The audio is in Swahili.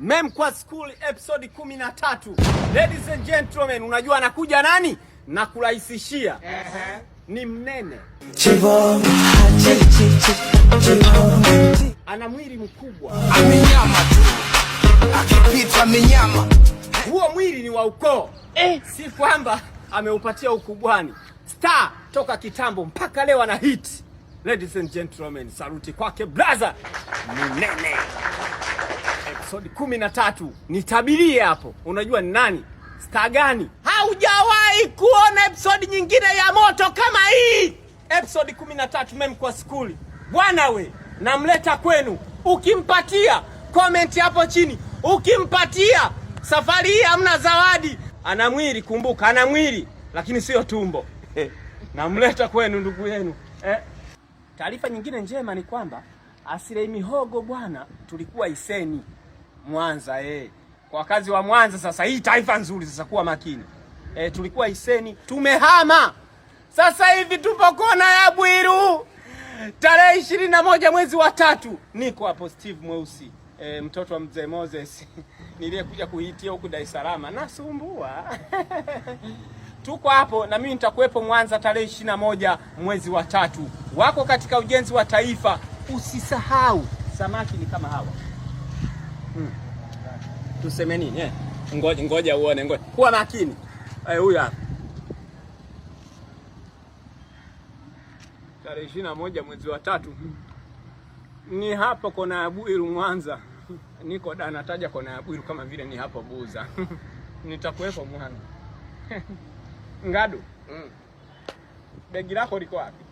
Memkwa School episode 13. Ladies and gentlemen, unajua anakuja nani? Na kurahisishia. Ni mnene. Ana mwili mkubwa. Amenyama tu. Akipita amenyama. Huo mwili ni wa ukoo. Si kwamba ameupatia ukubwani. Star toka kitambo mpaka leo ana hit. Ladies and gentlemen, saluti kwake brother mnene. Episode 13. Nitabirie hapo. Unajua ni nani? Star gani? Haujawahi kuona episode nyingine ya moto kama hii. Episode 13 Memkwa School. Bwana we, namleta kwenu. Ukimpatia comment hapo chini. Ukimpatia safari hii hamna zawadi. Ana mwili, kumbuka, ana mwili lakini sio tumbo. Namleta kwenu ndugu yenu. Taarifa nyingine njema ni kwamba Asile Mihogo bwana, tulikuwa Iseni Mwanza kwa wakazi wa Mwanza. Sasa hii taarifa nzuri, sasa kuwa makini. Tulikuwa Iseni, tumehama. Sasa hivi tupo kona ya Bwiru. Tarehe 21 mwezi wa 3 niko hapo Steve Mweusi, mtoto wa mzee Moses niliyekuja kuhitia huku Dar es Salaam. Nasumbua. Tuko hapo na mimi nitakuwepo Mwanza tarehe 21 mwezi wa 3. Wako katika ujenzi wa taifa. Usisahau samaki ni kama hawa. Tuseme nini? Ngoja uone, ngoja. Kuwa makini. Huyu hapa. Tarehe 21 mwezi wa 3. Ni hapo kona ya Bwiru Mwanza. Niko nataja kona ya Bwiru kama vile ni hapo Buza. Nitakuwepo Mwanza. Ngadu. Begi lako liko wapi?